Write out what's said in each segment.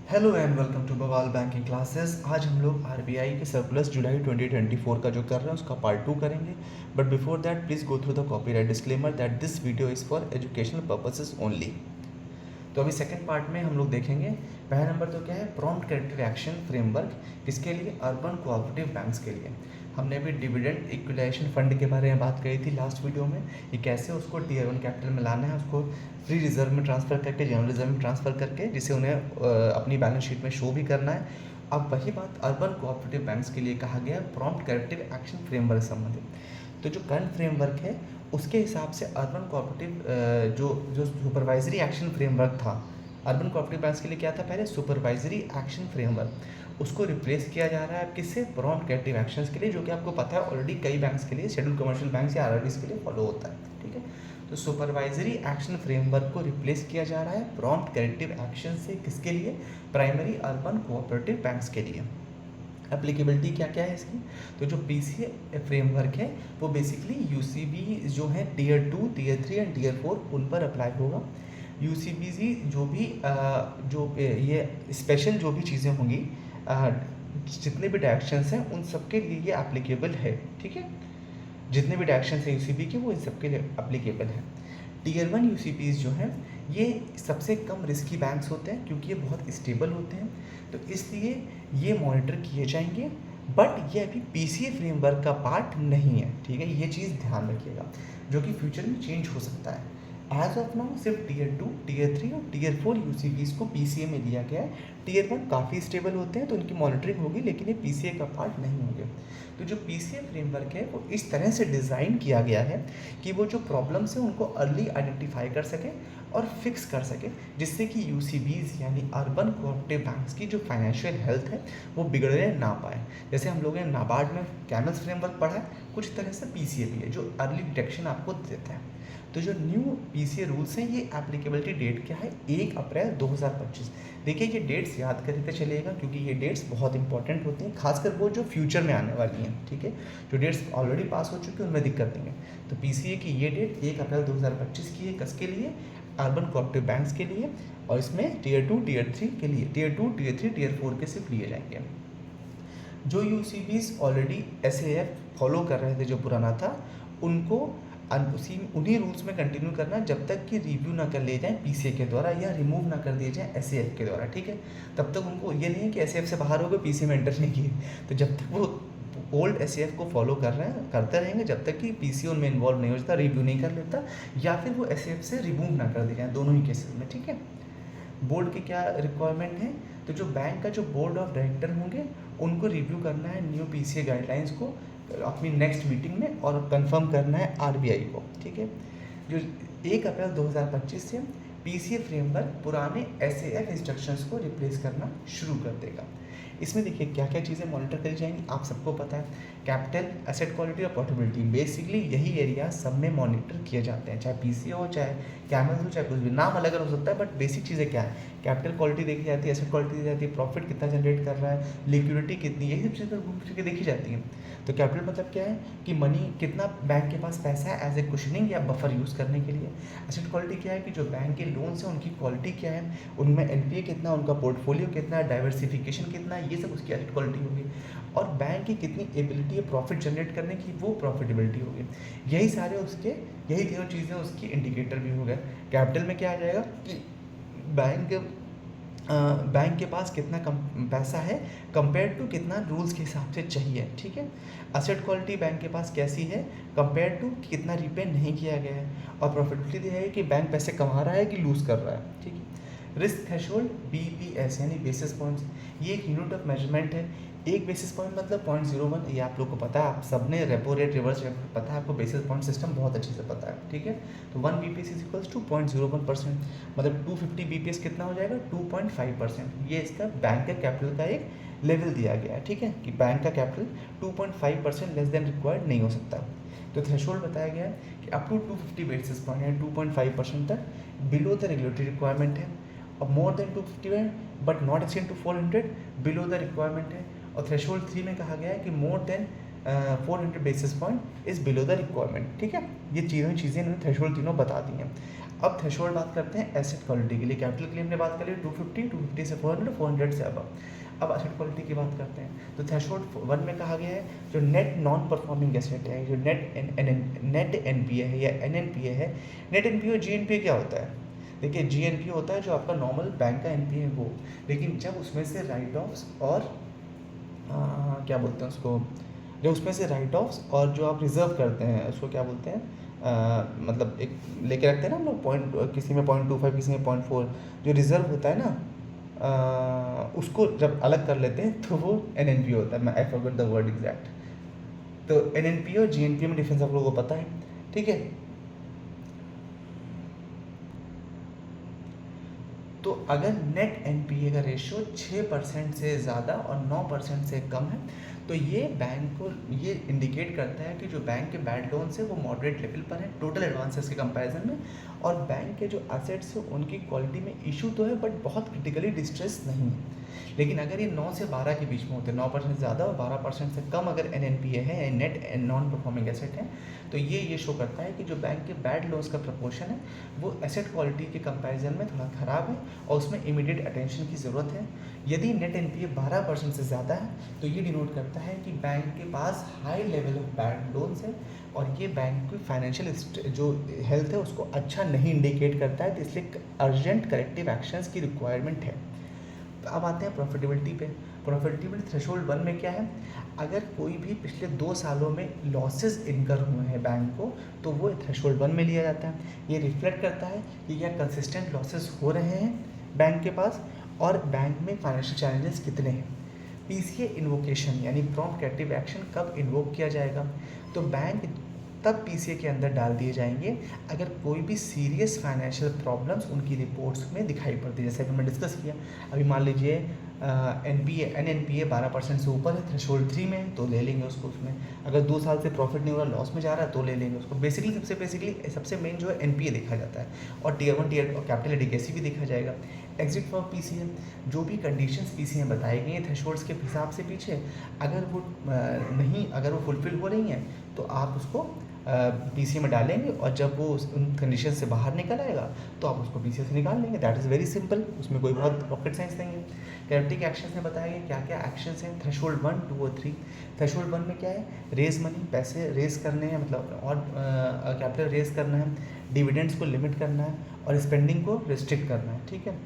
Hello and welcome to बवाल banking classes. आज हम लोग आरबीआई के सर्कुलर जुलाई 2024 का जो कर रहे हैं उसका पार्ट 2 करेंगे। But before that please go through the copyright disclaimer that this video is for educational purposes only. तो अभी सेकंड पार्ट में हम लोग देखेंगे पहला नंबर तो क्या है, प्रॉम्प्ट करेक्टिव एक्शन फ्रेमवर्क। किसके लिए? अर्बन कोऑपरेटिव बैंक्स के लिए। हमने अभी डिविडेंड इक्विलाइजेशन फंड के बारे में बात करी थी लास्ट वीडियो में, ये कैसे उसको टीयर 1 कैपिटल में लाना है, उसको फ्री रिजर्व में ट्रांसफ़र करके जनरल रिजर्व में ट्रांसफ़र करके, जिसे उन्हें अपनी बैलेंस शीट में शो भी करना है। अब वही बात अर्बन कोऑपरेटिव बैंक्स के लिए कहा गया प्रॉम्प्ट करेक्टिव एक्शन फ्रेमवर्क संबंधित। तो जो करंट फ्रेमवर्क है उसके हिसाब से अर्बन कोऑपरेटिव जो जो सुपरवाइजरी एक्शन फ्रेमवर्क था, अर्बन कोऑपरेटिव बैंक्स के लिए क्या था पहले? Supervisory action framework. उसको रिप्लेस किया जा रहा है अब किससे? प्रॉम्प्ट करेक्टिव एक्शंस के लिए, जो कि आपको पता है ऑलरेडी कई बैंक्स के लिए, शेड्यूल कमर्शियल बैंक्स या आरआरबीज के लिए फॉलो होता है। ठीक है, तो सुपरवाइजरी एक्शन फ्रेमवर्क को रिप्लेस किया जा रहा है प्रॉम्प्ट करेक्टिव एक्शन से। किसके लिए? प्राइमरी अर्बन कोऑपरेटिव बैंक्स के लिए। एप्लीकेबिलिटी क्या क्या है इसकी? तो जो पीसीए फ्रेमवर्क है वो बेसिकली यूसीबी जो है टीयर 2, टीयर 3 एंड टीयर 4 उन पर अप्लाई होगा। यूसीबीसी जो भी ये स्पेशल जो भी चीज़ें होंगी, जितने भी डायरेक्शंस हैं उन सब के लिए ये एप्लीकेबल है। ठीक है, जितने भी डायरेक्शंस हैं यूसीबी के वो इन सब के लिए एप्लीकेबल है। टीयर 1 यूसीबीज जो हैं ये सबसे कम रिस्की बैंक्स होते हैं क्योंकि ये बहुत स्टेबल होते हैं, तो इसलिए ये मॉनिटर किए जाएंगे। बट ये अभी पीसीए फ्रेमवर्क का पार्ट नहीं है। ठीक है, ये चीज़ ध्यान रखिएगा, जो कि फ्यूचर में चेंज हो सकता है। एज ऑफ नाउ सिर्फ टीयर 2, टीयर 3 और टीयर 4 यूसीबीज को पीसीए में लिया गया है। टीयर 1 काफ़ी स्टेबल होते हैं तो उनकी मॉनिटरिंग होगी, लेकिन ये पीसीए का पार्ट नहीं होंगे। तो जो पीसीए फ्रेमवर्क है वो इस तरह से डिज़ाइन किया गया है कि वो जो प्रॉब्लम्स हैं उनको अर्ली आइडेंटिफाई कर सके और फिक्स कर सके, जिससे कि यूसीबीज यानी अर्बन कोऑपरेटिव बैंक्स की जो फाइनेंशियल हेल्थ है वो बिगड़ने ना पाए। जैसे हम लोगों ने नाबार्ड में कैमल्स फ्रेमवर्क पढ़ा है, कुछ तरह से पीसीए भी है जो अर्ली डिटेक्शन आपको देता है। तो जो न्यू पीसीए रूल्स हैं ये एप्लीकेबिलिटी डेट क्या है? 1 अप्रैल 2025। देखिए ये डेट्स याद करते चलिएगा क्योंकि ये डेट्स बहुत इंपॉर्टेंट होती हैं, खासकर वो जो फ्यूचर में आने वाली हैं। ठीक है, जो डेट्स ऑलरेडी पास हो चुकी हैं उनमें दिक्कत नहीं है। तो पीसीए की ये डेट 1 अप्रैल 2025 की है। किसके लिए? अर्बन कोऑपरेटिव बैंक्स के लिए। और इसमें टीयर 2, टीयर 3 के लिए, टीयर 2, टीयर 3, टीयर 4 के सिर्फ लिए जाएंगे। जो यूसीबीज ऑलरेडी एसएएफ फॉलो कर रहे थे जो पुराना था, उनको उन्हीं रूल्स में कंटिन्यू करना जब तक कि रिव्यू ना कर लिए जाए पीसीए के द्वारा या रिमूव ना कर दिए जाए एसएएफ के द्वारा। ठीक है, तब तक उनको ये नहीं है कि एसएएफ से बाहर हो गए, पीसीए में एंटर नहीं किए, तो जब तक वो ओल्ड एसएएफ को फॉलो कर रहे हैं करते रहेंगे जब तक कि पीसीए उनमें इन्वॉल्व नहीं हो जाता, रिव्यू नहीं कर लेता, या फिर वो एसएएफ से रिमूव ना कर दिए जाए, दोनों ही केसेस में। ठीक है, बोर्ड की क्या रिक्वायरमेंट है? तो जो बैंक का जो बोर्ड ऑफ डायरेक्टर होंगे उनको रिव्यू करना है न्यू पीसीए गाइडलाइंस को अपनी नेक्स्ट मीटिंग में और कंफर्म करना है आरबीआई को। ठीक है, जो 1 अप्रैल 2025 से पीसीए फ्रेमवर्क पुराने एसएएफ इंस्ट्रक्शंस को रिप्लेस करना शुरू कर देगा। इसमें देखिए क्या क्या चीज़ें मॉनिटर करी जाएंगी, आप सबको पता है। कैपिटल, एसेट क्वालिटी और पोर्टेबिलिटी, बेसिकली यही एरिया सब में मॉनिटर किए जाते हैं, चाहे पीसीए हो, चाहे कैमल हो, चाहे कुछ भी, नाम अलग अलग हो सकता है बट बेसिक चीज़ें क्या है? कैपिटल क्वालिटी देखी जाती है, एसेट क्वालिटी देखी जाती है, प्रॉफिट कितना जनरेट कर रहा है, लिक्विडिटी कितनी, यही सब चीज़ें घूम फिर के देखी जाती हैं। तो कैपिटल मतलब क्या है कि मनी कितना बैंक के पास पैसा है एज ए कुशनिंग या बफर यूज़ करने के लिए। एसेट क्वालिटी क्या है कि जो बैंक के लोन्स हैं उनकी क्वालिटी क्या है, उनमें एनपीए कितना, उनका पोर्टफोलियो कितना है, डाइवर्सिफिकेशन कितना है, ये सब उसकी एसेट क्वालिटी होगी। और बैंक की कितनी एबिलिटी है प्रॉफिट जनरेट करने की, वो प्रॉफिटेबिलिटी होगी। यही सारे उसके, यही तीनों चीज़ें उसकी इंडिकेटर भी हो गए। कैपिटल में क्या आ जाएगा कि बैंक के पास कितना कम पैसा है कंपेयर टू कितना रूल्स के हिसाब से चाहिए। ठीक है, एसेट क्वालिटी बैंक के पास कैसी है कंपेयर टू कितना रीपे नहीं किया गया है, और प्रॉफिटेबिलिटी है कि बैंक पैसे कमा रहा है कि लूज़ कर रहा है। ठीक है, रिस्क थ्रेशोल्ड बीपीएस यानी बेसिस पॉइंट्स, ये एक यूनिट ऑफ मेजरमेंट है। एक बेसिस पॉइंट मतलब 0.01, ये आप लोग को पता है, आप सबने रेपो रेट, रिवर्स रेट पता है आपको, बेसिस पॉइंट सिस्टम बहुत अच्छे से पता है। ठीक है, तो 1 बीपीएस इज इक्वल्स टू 0.01%, मतलब 250 बीपीएस कितना हो जाएगा? 2.5%। ये इसका बैंक के कैपिटल का एक लेवल दिया गया है। ठीक है, कि बैंक का कैपिटल 2.5% लेस देन रिक्वायर्ड नहीं हो सकता। तो थ्रेशोल्ड बताया गया है कि अप टू 250 बेसिस पॉइंट है 2.5% तक बिलो द रेगुलेटरी रिक्वायरमेंट है, और मोर देन 250 है but not extend to 400 below the requirement है। और थ्रेशोल्ड 3 में कहा गया है कि more than 400 basis point is below the requirement. ठीक है, ये चीज़ें इन्होंने थ्रेशोल्ड तीनों बता दी हैं। अब थ्रेशोल्ड बात करते हैं एसेट क्वालिटी के लिए। कैपिटल के लिए हमने बात करी 250, 250 से 400, 400 से अबव। अब एसेट क्वालिटी की बात करते हैं तो थ्रेशोल्ड 1 में कहा गया है जो नेट नॉन परफॉर्मिंग एसेट है, जो नेट एनपीए है या एनएनपीए है। नेट एनपीए और जीएनपीए क्या होता है? देखिए जीएनपीए होता है जो आपका नॉर्मल बैंक का एनपीए है वो, लेकिन जब उसमें से राइट ऑफ्स और क्या बोलते हैं उसको, जो उसमें से राइट ऑफ्स और जो आप रिजर्व करते हैं उसको क्या बोलते हैं, मतलब एक लेके रखते हैं ना हम लोग पॉइंट, किसी में 0.25 किसी में 0.4, जो रिजर्व होता है ना उसको जब अलग कर लेते हैं तो वो एनएनपीए होता है। मैं I forgot the word exact. तो एनएनपीए और जीएनपीए में डिफरेंस आप लोगों को पता है, ठीक है। तो अगर नेट एनपीए का रेशियो 6% से ज़्यादा और 9% से कम है तो ये बैंक को ये इंडिकेट करता है कि जो बैंक के बैड लोन्स है वो मॉडरेट लेवल पर है टोटल एडवांसेस के कंपैरिजन में, और बैंक के जो एसेट्स है उनकी क्वालिटी में इशू तो है बट बहुत क्रिटिकली डिस्ट्रेस नहीं है। लेकिन अगर ये 9 से 12 के बीच में होते हैं, 9% ज़्यादा और 12% से कम अगर एनएनपीए है, नेट नॉन परफॉर्मिंग एसेट है, तो ये शो करता है कि जो बैंक के बैड लोन्स का प्रपोर्शन है वो एसेट क्वालिटी के कंपैरिजन में थोड़ा ख़राब है और उसमें इमीडिएट अटेंशन की ज़रूरत है। यदि नेट एनपीए 12% से ज़्यादा है तो ये डिनोट करता है कि बैंक के पास high level of bad loans है और ये बैंक की फाइनेंशियल जो हेल्थ है उसको अच्छा नहीं इंडिकेट करता है, तो इसलिए अर्जेंट करेक्टिव एक्शंस की रिक्वायरमेंट है। तो अब आते हैं प्रॉफिटेबिलिटी पे। प्रॉफिटेबिलिटी थ्रेशोल्ड 1 में क्या है, अगर कोई भी पिछले 2 सालों में लॉसेस इनकर हुए हैं बैंक को तो वो थ्रेशोल्ड 1 में लिया जाता है। ये रिफ्लेक्ट करता है कि क्या कंसिस्टेंट लॉसेस हो रहे हैं बैंक के पास और बैंक में फाइनेंशियल चैलेंजेस कितने हैं। पीसीए इन्वोकेशन यानी प्रॉम्प्ट करेक्टिव एक्शन कब इन्वोक किया जाएगा, तो बैंक तब पीसीए के अंदर डाल दिए जाएंगे अगर कोई भी सीरियस फाइनेंशियल प्रॉब्लम्स उनकी रिपोर्ट्स में दिखाई पड़ती है। जैसे अभी मैं डिस्कस किया, अभी मान लीजिए एनएनपीए 12% से ऊपर है थ्रेशोल्ड 3 में तो ले लेंगे उसको, उसमें अगर 2 साल से प्रॉफिट नहीं हो रहा लॉस में जा रहा है तो ले लेंगे उसको। बेसिकली सबसे मेन जो है एनपीए देखा जाता है और टियर 1 टियर कैपिटल एडिकेसी भी देखा जाएगा। एग्जिट फॉर पीसीए, जो भी कंडीशंस पीसीए में बताई गई हैं थ्रेशोल्ड्स के हिसाब से पीछे अगर वो फुलफिल हो रही हैं तो आप उसको पीसीए में डालेंगे और जब वो उन कंडीशन से बाहर निकल आएगा तो आप उसको पीसीए से निकाल लेंगे। दैट इज़ वेरी सिंपल, उसमें कोई बहुत रॉकेट साइंस नहीं है। कैपिटल के एक्शंस में बताया गया क्या क्या एक्शंस हैं थ्रेशोल्ड 1, 2 और 3। थ्रेशोल्ड 1 में क्या है, रेज मनी, पैसे रेज करने हैं, मतलब और कैपिटल रेज करना है, डिविडेंड्स को लिमिट करना है और स्पेंडिंग को रिस्ट्रिक्ट करना है, ठीक है।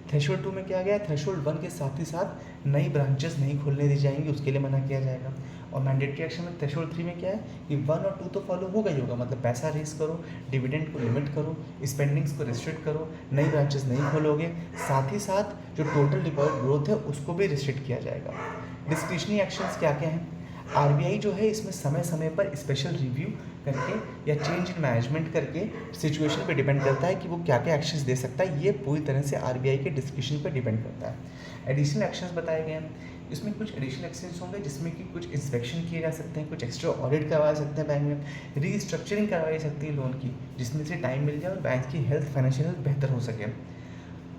थ्रेशोल्ड 2 में क्या गया, थ्रेशोल्ड 1 के साथ ही साथ नई ब्रांचेस नहीं खोलने दी जाएंगी, उसके लिए मना किया जाएगा। और मैंडेटरी एक्शन में थ्रेशोल्ड 3 में क्या है कि 1 और 2 तो फॉलो होगा ही होगा, मतलब पैसा रेस करो, डिविडेंड को लिमिट करो, स्पेंडिंग्स को रिस्ट्रिक्ट करो, नई ब्रांचेस नहीं खोलोगे, साथ ही साथ जो टोटल डिपॉजिट ग्रोथ है उसको भी रिस्ट्रिक्ट किया जाएगा। डिस्क्रिशनरी एक्शंस क्या क्या हैं, आरबीआई जो है इसमें समय समय पर स्पेशल रिव्यू करके या चेंज इन मैनेजमेंट करके सिचुएशन पे डिपेंड करता है कि वो क्या क्या एक्शंस दे सकता है, ये पूरी तरह से आरबीआई के डिस्क्रिशन पे डिपेंड करता है। एडिशनल एक्शंस बताए गए हैं, इसमें कुछ एडिशनल एक्शंस होंगे जिसमें कि कुछ इंस्पेक्शन किए जा सकते हैं, कुछ एक्स्ट्रा ऑडिट करवा सकते हैं बैंक में, रीस्ट्रक्चरिंग करवाई सकती है लोन की जिसमें से टाइम मिल जाए और बैंक की हेल्थ फाइनेंशियल हेल्थ बेहतर हो सके।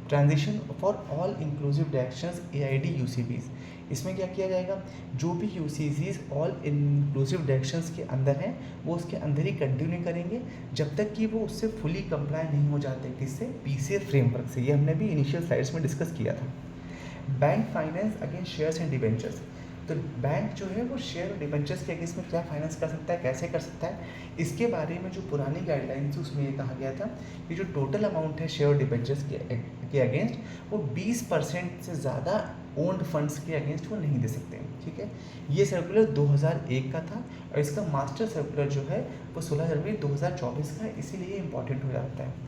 Transition for all inclusive directions AID UCBs, इसमें क्या किया जाएगा, जो भी यूसीसीज ऑल इंक्लूसिव डायरेक्शंस के अंदर हैं वो उसके अंदर ही कंटिन्यू करेंगे जब तक कि वो उससे फुली कंप्लाई नहीं हो जाते, किससे, पीसीए फ्रेमवर्क से। ये हमने भी इनिशियल स्लाइड्स में डिस्कस किया था। Bank finance against shares and debentures, तो बैंक जो है वो शेयर और डिबेंचर्स के अगेंस्ट में क्या फाइनेंस कर सकता है, कैसे कर सकता है, इसके बारे में जो पुरानी गाइडलाइंस थी उसमें ये कहा गया था कि जो टोटल अमाउंट है शेयर और डिबेंचर्स के अगेंस्ट वो 20% से ज़्यादा ओन्ड फंड्स के अगेंस्ट वो नहीं दे सकते, ठीक है। ये सर्कुलर 2001 का था और इसका मास्टर सर्कुलर जो है वो 16 जनवरी 2024 का है, इसीलिए इंपॉर्टेंट हो जाता है।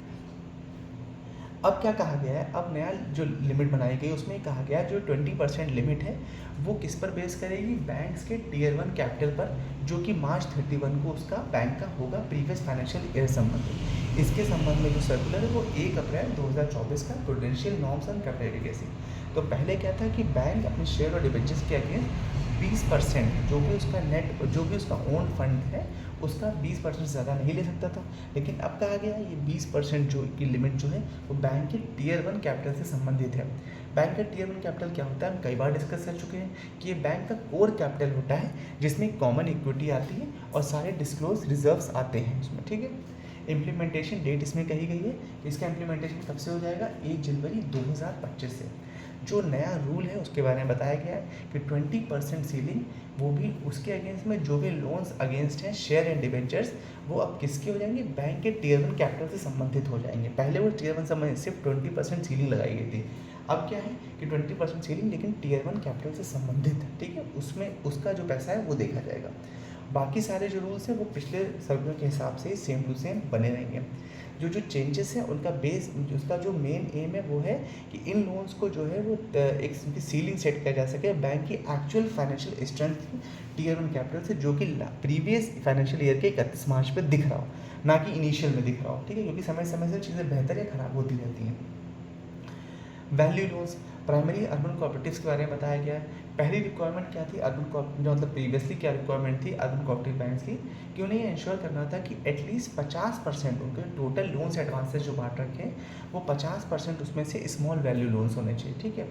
अब क्या कहा गया है, अब नया जो लिमिट बनाई गई उसमें कहा गया जो 20% लिमिट है वो किस पर बेस करेगी, बैंक्स के टियर 1 कैपिटल पर, जो कि मार्च 31 को उसका बैंक का होगा प्रीवियस फाइनेंशियल ईयर संबंध। इसके संबंध में जो सर्कुलर है वो 1 अप्रैल 2024 का prudential norms and capital adequacy. तो पहले क्या था कि बैंक अपने शेयर और डिबेंचर्स के अगेंस्ट 20% जो भी उसका नेट जो भी उसका ओन फंड है उसका 20% से ज़्यादा नहीं ले सकता था, लेकिन अब कहा गया ये 20% जो की लिमिट जो है वो बैंक के टियर 1 कैपिटल से संबंधित है। बैंक का टियर 1 कैपिटल क्या होता है, हम कई बार डिस्कस कर चुके हैं कि ये बैंक का कोर कैपिटल होता है जिसमें कॉमन इक्विटी आती है और सारे डिस्क्लोज रिजर्व्स आते हैं उसमें, ठीक है। इम्प्लीमेंटेशन डेट इसमें कही गई है, इसका इम्प्लीमेंटेशन कब से हो जाएगा, 1 जनवरी 2025 से। जो नया रूल है उसके बारे में बताया गया है कि 20% सीलिंग, वो भी उसके अगेंस्ट में जो भी लोन्स अगेंस्ट हैं शेयर एंड डिबेंचर्स, वो अब किसके हो जाएंगे, बैंक के टियर 1 कैपिटल से संबंधित हो जाएंगे। पहले वो टियर 1 संबंधित सिर्फ 20% सीलिंग लगाई गई थी, अब क्या है कि 20% सीलिंग लेकिन टियर 1 कैपिटल से संबंधित है, ठीक है, उसमें उसका जो पैसा है वो देखा जाएगा। बाकी सारे जो रूल्स हैं वो पिछले सर्कुलर के हिसाब से सेम टू सेम बने रहेंगे। जो चेंजेस हैं उनका बेस, उसका जो मेन एम है वो है कि इन लोन्स को जो है वो एक सीलिंग सेट किया जा सके बैंक की actual financial strength tier 1 capital से, जो कि प्रीवियस फाइनेंशियल ईयर के 31 मार्च पे दिख रहा हो, ना कि इनिशियल में दिख रहा हो, ठीक है, क्योंकि समय समय से चीज़ें बेहतर या ख़राब होती रहती हैं। Value loans, primary urban cooperatives के बारे में बताया गया है। पहली रिक्वायरमेंट क्या थी अर्बन जो मतलब प्रीवियसली क्या रिक्वायरमेंट थी अर्बन कोऑपरेटिव बैंक्स की, कि उन्हें ये इंश्योर करना था कि एटलीस्ट 50% उनके टोटल लोन्स एडवांसेस जो बांट रखे हैं वो 50% उसमें से स्मॉल वैल्यू लोन्स होने चाहिए, ठीक है।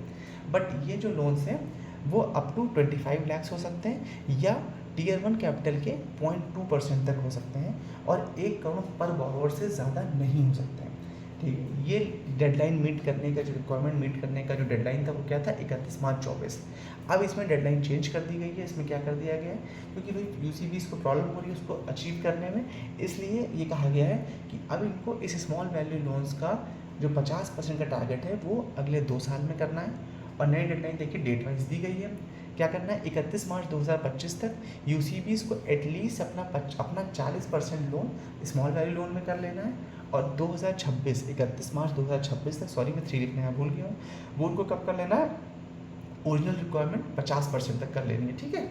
बट ये जो लोन्स हैं वो अप टू 25 लाख हो सकते हैं या टियर 1 कैपिटल के 0.2% तक हो सकते हैं और 1 करोड़ पर बॉरोवर से ज़्यादा नहीं हो सकते हैं, ठीक है। ये डेडलाइन मीट करने का जो रिक्वायरमेंट मीट करने का जो डेडलाइन था वो क्या था, 31 मार्च 24। अब इसमें डेडलाइन चेंज कर दी गई है। इसमें क्या कर दिया गया है, क्योंकि भाई यूसीबीज को प्रॉब्लम हो रही है उसको अचीव करने में, इसलिए ये कहा गया है कि अब इनको इस स्मॉल वैल्यू लोन्स का जो 50% का टारगेट है वो अगले 2 साल में करना है। और नई डेडलाइन देखिए डेट वाइज दी गई है, क्या करना है, 31 मार्च 2025 तक यूसीबीज को एटलीस्ट अपना 40% लोन स्मॉल वैल्यू लोन में कर लेना है और 2026 31 मार्च 2026 तक, सॉरी मैं 3 लिखना यहाँ भूल गया हूँ, वो उनको कब कर लेना है, ओरिजिनल रिक्वायरमेंट 50% तक कर लेनी है, ठीक है।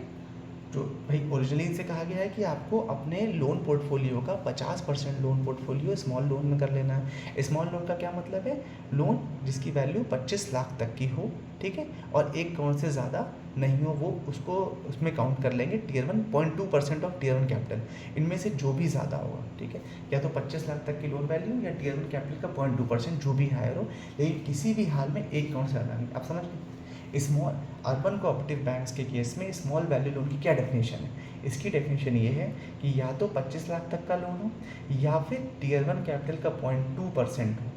जो भाई ओरिजिनली इनसे कहा गया है कि आपको अपने लोन पोर्टफोलियो का 50% लोन पोर्टफोलियो स्मॉल लोन में कर लेना है। स्मॉल लोन का क्या मतलब है, लोन जिसकी वैल्यू 25 लाख तक की हो, ठीक है, और 1 करोड़ से ज़्यादा नहीं हो, वो उसको उसमें काउंट कर लेंगे टियर 1 0.2% ऑफ टियर 1 कैपिटल, इनमें से जो भी ज़्यादा होगा, ठीक है, या तो 25 लाख तक की लोन वैल्यू या टियर 1 कैपिटल का 0.2% जो भी हायर हो, लेकिन किसी भी हाल में 1 करोड़ से ज़्यादा नहीं। आप समझ गए। स्मॉल अर्बन कोऑपरेटिव बैंक्स के केस में स्मॉल वैल्यू लोन की क्या डेफिनेशन है, इसकी डेफिनेशन ये है कि या तो 25 लाख तक का लोन हो या फिर टियर 1 कैपिटल का 0.2% हो,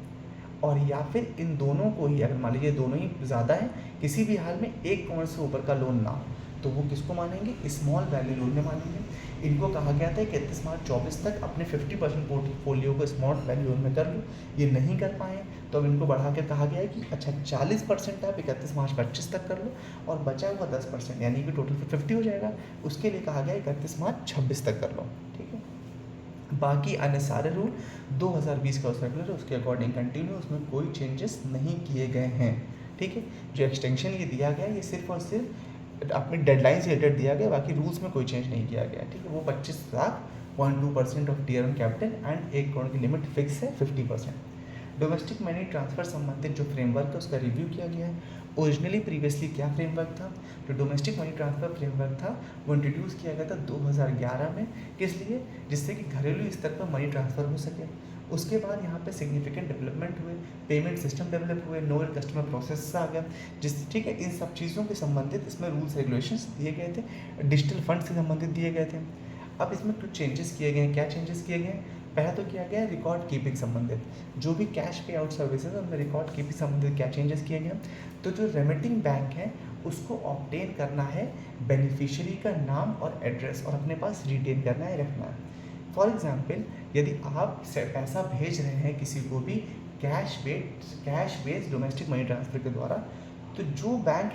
और या फिर इन दोनों को ही, अगर मान लीजिए दोनों ही ज़्यादा है, किसी भी हाल में 1 करोड़ से ऊपर का लोन ना हो, तो वो किसको मानेंगे, स्मॉल वैल्यू लोन में मानेंगे। इनको कहा गया था कि 31 मार्च 24 तक अपने 50% पोर्टफोलियो को स्मॉल वैल्यू लोन में कर लो, ये नहीं कर पाए तो अब इनको बढ़ा कर कहा गया है कि अच्छा 40% आप 31 मार्च 25 तक कर लो और बचा हुआ 10% यानी कि टोटल 50 हो जाएगा, उसके लिए कहा गया 31 मार्च 26 तक कर लो, ठीक है। बाकी अन्य सारे रूल 2020 का सर्कुलर है उसके अकॉर्डिंग कंटिन्यू, उसमें कोई चेंजेस नहीं किए गए हैं, ठीक है। जो एक्सटेंशन ये दिया गया ये सिर्फ और सिर्फ अपनी डेडलाइन से रिलेटेड दिया गया, बाकी रूल्स में कोई चेंज नहीं किया गया, ठीक है। वो 25 lakh 0.2% of tier 1 capital and 1 crore की लिमिट फिक्स है 50%। डोमेस्टिक मनी ट्रांसफ़र संबंधित जो फ्रेमवर्क है उसका रिव्यू किया गया है। ओरिजिनली प्रीवियसली क्या फ्रेमवर्क था, जो डोमेस्टिक मनी ट्रांसफ़र फ्रेमवर्क था वो इंट्रोड्यूस किया गया था 2011 में, किस लिए, जिससे कि घरेलू स्तर पर मनी ट्रांसफ़र हो सके। उसके बाद यहाँ पे सिग्निफिकेंट डेवलपमेंट हुए, पेमेंट सिस्टम डेवलप हुए, नोवेल कस्टमर प्रोसेस आ गया, जिस, ठीक है, इन सब चीज़ों के संबंधित इसमें रूल्स रेगुलेशंस दिए गए थे, डिजिटल फंड से संबंधित दिए गए थे। अब इसमें कुछ चेंजेस किए गए हैं। क्या चेंजेस किए गए हैं, पहला तो किया गया रिकॉर्ड कीपिंग संबंधित, जो भी कैश पे आउट सर्विसेज उनमें रिकॉर्ड कीपिंग संबंधित क्या चेंजेस किए गए, तो जो रेमिटिंग बैंक है उसको ऑब्टेन करना है बेनिफिशियरी का नाम और एड्रेस और अपने पास रिटेन करना है, रखना है। फॉर एग्जांपल यदि आप पैसा भेज रहे हैं किसी को भी cash based domestic money transfer के द्वारा, तो जो बैंक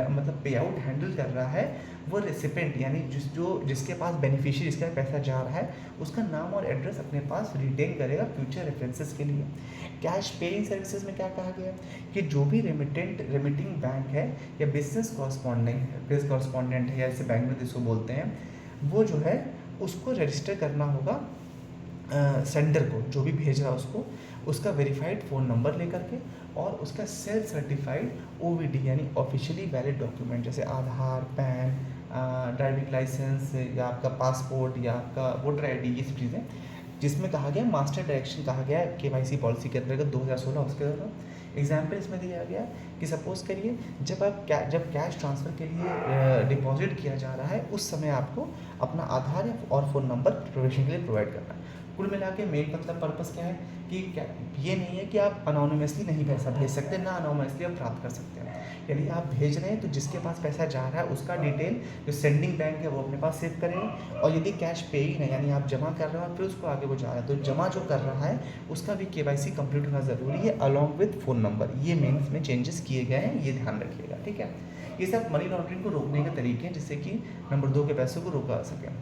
मतलब पे आउट हैंडल कर रहा है वो रेसिपेंट यानी जिसके पास बेनिफिशियरी जिसका पैसा जा रहा है उसका नाम और एड्रेस अपने पास रिटेन करेगा फ्यूचर रेफरेंसेस के लिए। कैश पेइंग सर्विसेज में क्या कहा गया कि जो भी रेमिटिंग बैंक है या बिजनेस कॉरस्पॉन्डेंट है या जैसे बैंक में जिसको बोलते हैं, वो जो है उसको रजिस्टर करना होगा सेंडर को, जो भी भेज रहा है उसको, उसका वेरीफाइड फ़ोन नंबर लेकर के और उसका सेल्फ सर्टिफाइड ओवीडी यानी ऑफिशियली वैलिड डॉक्यूमेंट जैसे आधार, पैन, ड्राइविंग लाइसेंस या आपका पासपोर्ट या आपका वोटर आईडी, ये सब चीज़ें, जिसमें कहा गया मास्टर डायरेक्शन कहा गया है केवाईसी पॉलिसी के अंतर्गत 2016 उसके दौरान। एग्जाम्पल इसमें दिया गया कि सपोज़ करिए जब कैश ट्रांसफ़र के लिए डिपॉजिट किया जा रहा है उस समय आपको अपना आधार और फ़ोन नंबर प्रोविजन के लिए प्रोवाइड करना है। कुल मिला के मेन मतलब पर्पस क्या है कि ये नहीं है कि आप अनोनिमसली नहीं पैसा भेज सकते, ना अनोनिमसली आप प्राप्त कर सकते हैं। यदि आप भेज रहे हैं तो जिसके पास पैसा जा रहा है उसका डिटेल जो सेंडिंग बैंक है वो अपने पास सेव करेगा, और यदि कैश पे ही नहीं यानी आप जमा कर रहे हो और फिर उसको आगे वो जा रहा है तो जमा जो कर रहा है उसका भी KYC कंप्लीट होना ज़रूरी है अलॉन्ग विथ फ़ोन नंबर। ये मेन इसमें चेंजेस किए गए हैं, ये ध्यान रखिएगा, ठीक है। ये सब मनी लॉन्ड्रिंग को रोकने के तरीके हैं जिससे कि नंबर 2 के पैसों को रोका जा सके।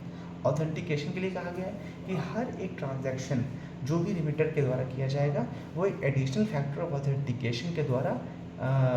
ऑथेंटिकेशन के लिए कहा गया है कि हर एक ट्रांजैक्शन जो भी रिमिटर के द्वारा किया जाएगा वो एक एडिशनल फैक्टर ऑफ ऑथेंटिकेशन के द्वारा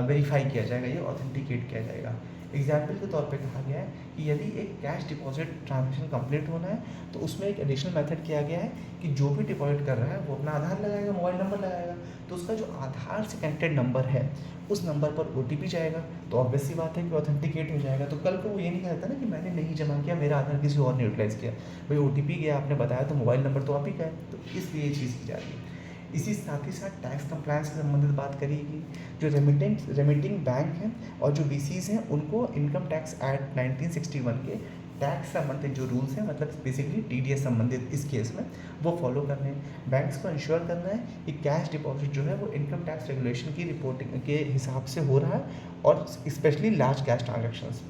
वेरीफाई किया जाएगा, ये ऑथेंटिकेट किया जाएगा। एग्जाम्पल के तौर पे कहा गया है कि यदि एक कैश डिपॉजिट ट्रांजैक्शन कंप्लीट होना है तो उसमें एक एडिशनल मेथड किया गया है कि जो भी डिपॉजिट कर रहा है वो अपना आधार लगाएगा, मोबाइल नंबर लगाएगा, तो उसका जो आधार से कनेक्टेड नंबर है उस नंबर पर OTP जाएगा, तो ऑब्वियस सी बात है कि ऑथेंटिकेट हो जाएगा। तो कल को वो ये नहीं कहता ना कि मैंने नहीं जमा किया, मेरा आधार किसी और ने यूटिलाइज़ किया, भाई OTP गया, आपने बताया तो मोबाइल नंबर तो आप ही का है, तो इसलिए ये चीज़ की जा रही है। इसी साथ ही साथ टैक्स कंप्लायंस से संबंधित बात करिएगी। जो रेमिटिंग बैंक हैं और जो VCs हैं उनको इनकम टैक्स एक्ट 1961 के टैक्स संबंधित जो रूल्स हैं, मतलब बेसिकली TDS संबंधित इस केस में वो फॉलो करने हैं। बैंक्स को इंश्योर करना है कि कैश डिपॉजिट जो है वो इनकम टैक्स रेगुलेशन की रिपोर्टिंग के हिसाब से हो रहा है, और specially large cash transactions.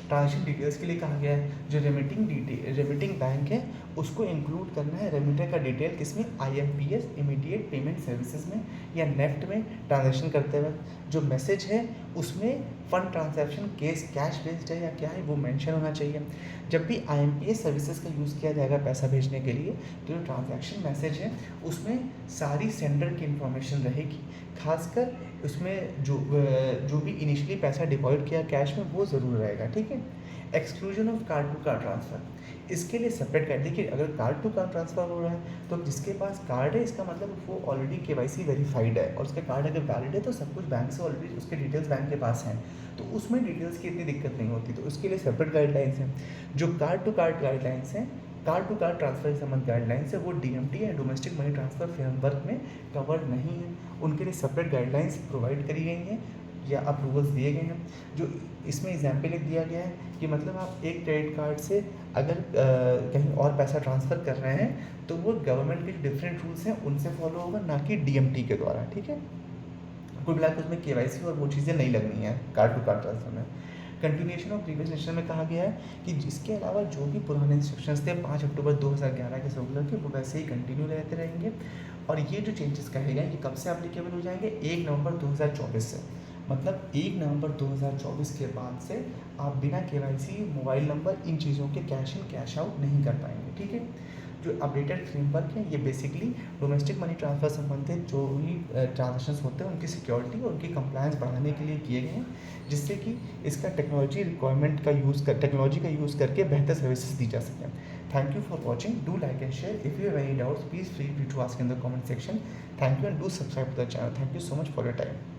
Transaction details के लिए कहा गया है जो रेमिटिंग बैंक है उसको इंक्लूड करना है रेमिटर का डिटेल किसमें, IMPS इमीडिएट पेमेंट सर्विसेज में या नेफ्ट में ट्रांजैक्शन करते वक्त जो मैसेज है उसमें फंड ट्रांजैक्शन कैश बेस्ड है या क्या है वो मेंशन होना चाहिए। जब भी IMPS सर्विसेज का यूज़ किया जाएगा पैसा भेजने के लिए तो जो ट्रांजैक्शन मैसेज है उसमें सारी सेंडर की इंफॉर्मेशन रहेगी, खासकर उसमें जो भी इनिशियली पैसा डिपॉजिट किया कैश में वो ज़रूर रहेगा, ठीक है। Exclusion of card to card transfer, इसके लिए सेपरेट कर देखिए, अगर कार्ड टू कार्ड ट्रांसफ़र हो रहा है तो जिसके पास कार्ड है इसका मतलब वो ऑलरेडी KYC वेरीफाइड है और उसका कार्ड अगर वैलिड है तो सब कुछ बैंक से ऑलरेडी उसके डिटेल्स बैंक के पास हैं, तो उसमें डिटेल्स की इतनी दिक्कत नहीं होती, तो उसके लिए सेपरेट गाइडलाइंस हैं। जो कार्ड टू कार्ड गाइडलाइंस हैं, कार्ड टू कार्ड ट्रांसफर के संबंध गाइडलाइंस है वो DMT या डोमेस्टिक मनी ट्रांसफ़र फ्रेमवर्क में कवर्ड नहीं है, उनके लिए सेपरेट गाइडलाइंस प्रोवाइड करी गई हैं या अप्रूवल्स दिए गए हैं। जो इसमें एग्जाम्पल एक दिया गया है कि मतलब आप एक क्रेडिट कार्ड से अगर कहीं और पैसा ट्रांसफ़र कर रहे हैं तो वो गवर्नमेंट के डिफरेंट रूल्स हैं उनसे फॉलो होगा, ना कि DMT के द्वारा, ठीक है। कुल मिलाकर उसमें KYC और वो चीज़ें नहीं लगनी है कार्ड टू कार्ड ट्रांसफर में। कंटिन्यूएशन ऑफ प्रीवियस इंस्ट्रक्शन में कहा गया है कि इसके अलावा जो भी पुराने इंस्ट्रक्शंस थे 5 अक्टूबर 2011 के सर्कुलर के वो वैसे ही कंटिन्यू रहते रहेंगे, और ये जो चेंजेस कहे गए ये कब से एप्लीकेबल हो जाएंगे, 1 नवंबर 2024 से, मतलब 1 नवंबर 2024 के बाद से आप बिना KYC मोबाइल नंबर इन चीज़ों के कैश इन कैश आउट नहीं कर पाएंगे, ठीक है। जो अपडेटेड फ्रेमवर्क है ये बेसिकली डोमेस्टिक मनी ट्रांसफ़र संबंधित जो भी ट्रांजेक्शन्स होते हैं उनकी सिक्योरिटी और उनकी कंप्लायंस बढ़ाने के लिए किए गए हैं, जिससे कि इसका टेक्नोलॉजी का यूज़ करके बेहतर सर्विसेज दी जा सकें। Thank you for watching, do like and share, if you have any doubts please free to ask in the comment section. Thank you and do subscribe to the channel. Thank you so much for your time.